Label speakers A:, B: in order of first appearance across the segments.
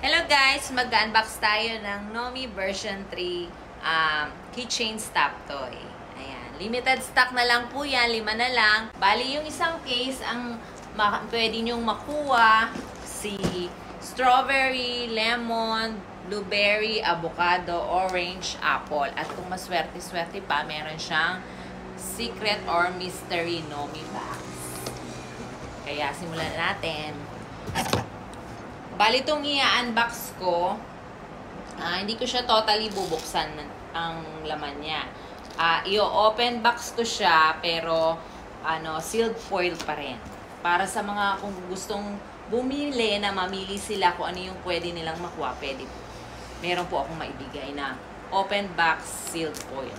A: Hello guys! Mag-unbox tayo ng Nomi version 3 keychain stop toy. Ayan. Limited stock na lang po yan. 5 na lang. Bali yung isang case, ang pwede nyong makuha si strawberry, lemon, blueberry, avocado, orange, apple. At kung maswerte-swerte pa, meron siyang secret or mystery Nomi box. Kaya simulan natin. Bali itong i-unbox ko, hindi ko siya totally bubuksan ang laman niya. I-open box ko siya, pero sealed foil pa rin. Para sa mga kung gustong bumili na mamili sila kung ano yung pwede nilang makuha, pwede po. Meron po akong maibigay na open box sealed foil.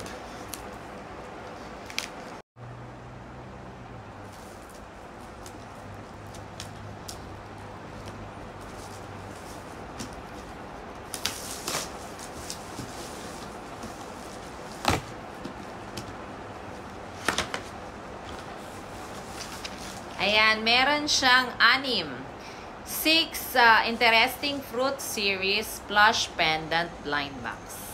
A: Ayan, meron siyang 6 interesting fruit series plush pendant blind box.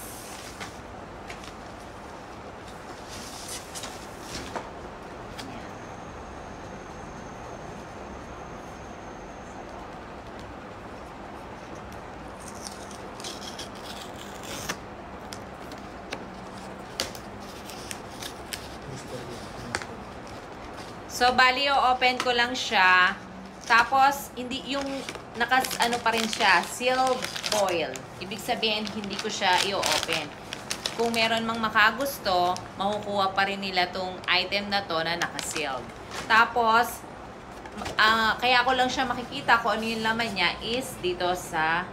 A: So, bali, open ko lang siya. Tapos, hindi yung pa rin siya, sealed foil. Ibig sabihin, hindi ko siya i-open. Kung meron mang makagusto, makukuha pa rin nila tong item na to na naka-sealed. Tapos, kaya ko lang siya makikita kung ano yung laman niya is dito sa,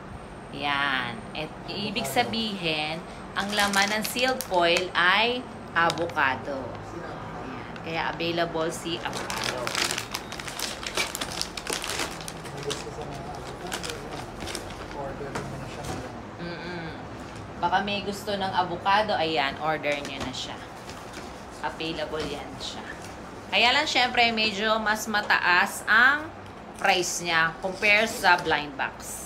A: yan. At ibig sabihin, ang laman ng sealed foil ay avocado. Kaya available si avocado. Baka may gusto ng avocado, ayan, order nyo na siya. Available yan siya. Kaya lang syempre medyo mas mataas ang price niya compare sa blind box.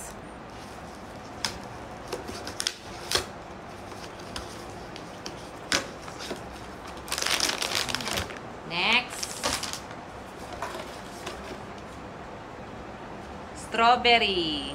A: Next, strawberry.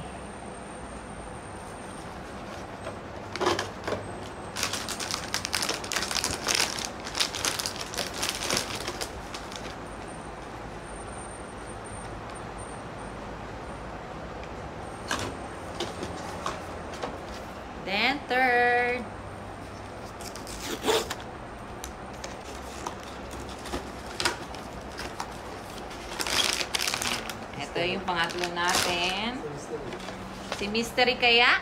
A: Then third, ito yung pangatlo natin. Si mystery kaya?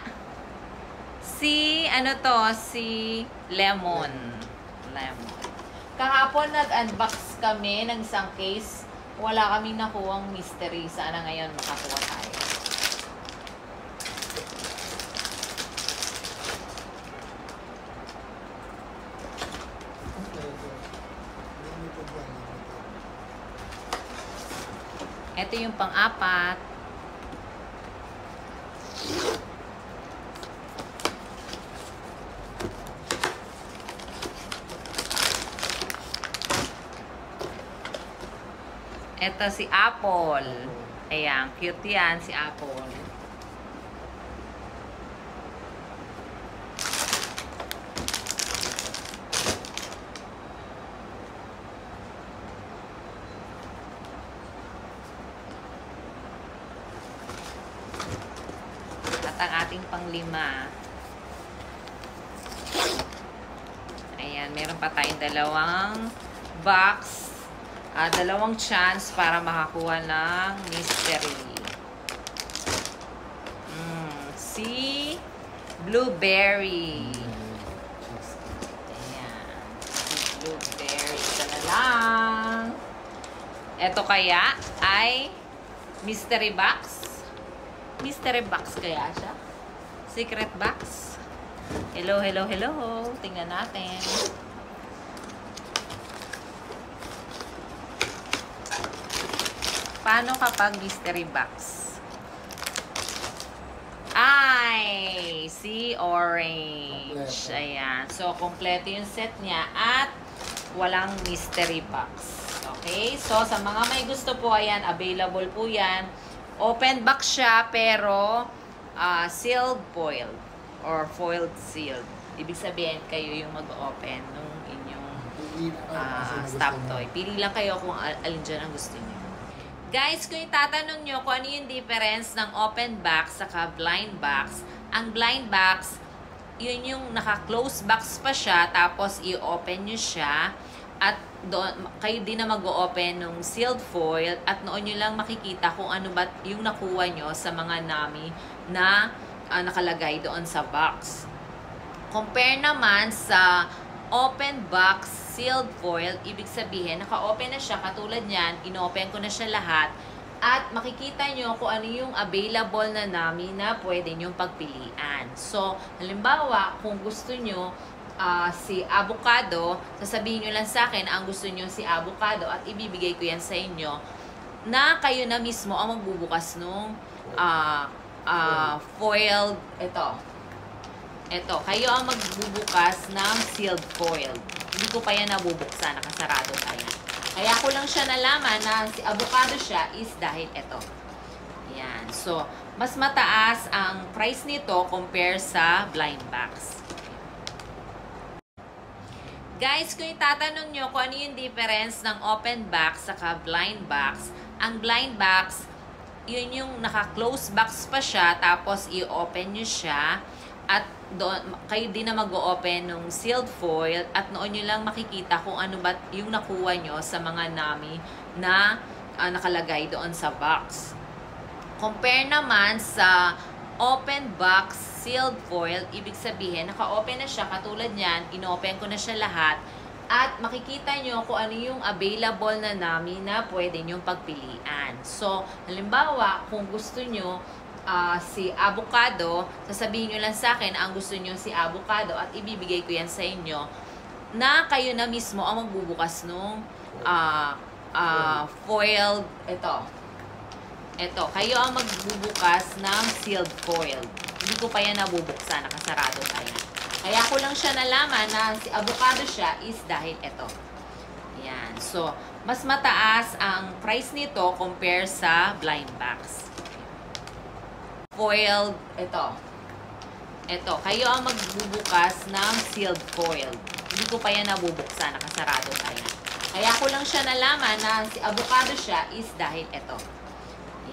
A: Si lemon. Kahapon nag-unbox kami ng isang case. Wala kaming nakuhang mystery. Sana ngayon makakuha tayo. Ito yung pang-apat. Ito si Apple. Ayan, cute yan si Apple. Ang ating pang-5. Ayan, meron pa tayong dalawang box. Dalawang chance para makakuha ng mystery. Si blueberry. Ayan. Si blueberry. Ito na lang. Ito kaya ay mystery box. Mystery box kaya siya? Secret box? Hello, hello, hello. Tingnan natin. Paano kapag mystery box? sea orange. Ayan. So, kompleto yung set niya at walang mystery box. Okay? So, sa mga may gusto po, ayan, available po yan. Open box siya, pero sealed foil or foiled sealed. Ibig sabihin, kayo yung mag-open ng inyong stop toy. Pili lang kayo kung alin dyan ang gusto niyo. Guys, kung itatanong nyo kung ano yung difference ng open box saka blind box, ang blind box, yun yung naka-close box pa siya, tapos i-open nyo siya, at doon, kayo din na mag-open ng sealed foil, at noon nyo lang makikita kung ano ba yung nakuha nyo sa mga nami na nakalagay doon sa box. Compare naman sa open box sealed foil, ibig sabihin, naka-open na siya, katulad niyan, inopen ko na siya lahat, at makikita nyo kung ano yung available na nami na pwede nyong pagpilian. So, halimbawa, kung gusto nyo si avocado, sasabihin nyo lang sa akin ang gusto nyo si avocado at ibibigay ko yan sa inyo na kayo na mismo ang magbubukas nung foiled, ito, kayo ang magbubukas ng sealed foil. Hindi ko pa yan nabubuksan, nakasarado pa yan. Kaya ko lang siya nalaman na si avocado siya is dahil ito. Yan. So, mas mataas ang price nito compare sa blind box. Guys, kung itatanong nyo kung ano yung difference ng open box saka blind box, ang blind box, yun yung naka-close box pa siya, tapos i-open nyo siya, at doon, kayo din na mag-open ng sealed foil, at noon nyo lang makikita kung ano ba yung nakuha nyo sa mga nami na nakalagay doon sa box. Compare naman sa open box sealed foil, ibig sabihin, naka-open na siya, katulad niyan, inopen ko na siya lahat, at makikita nyo kung ano yung available na nami na pwede nyong pagpilian. So, halimbawa, kung gusto nyo si avocado, sasabihin nyo lang sa akin ang gusto nyo si avocado, at ibibigay ko yan sa inyo na kayo na mismo ang magbubukas nung foiled, ito, kayo ang magbubukas ng sealed foil. Hindi ko pa yan nabubuksan, nakasarado pa yan. Kaya ko lang siya nalaman na si avocado siya is dahil ito. Yan. So, mas mataas ang price nito compare sa blind box. Foiled, ito, kayo ang magbubukas ng sealed foil. Hindi ko pa yan nabubuksan, nakasarado pa yan. Kaya ko lang siya nalaman na si avocado siya is dahil ito.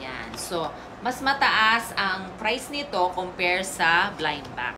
A: Yan. So, mas mataas ang price nito compare sa blind box.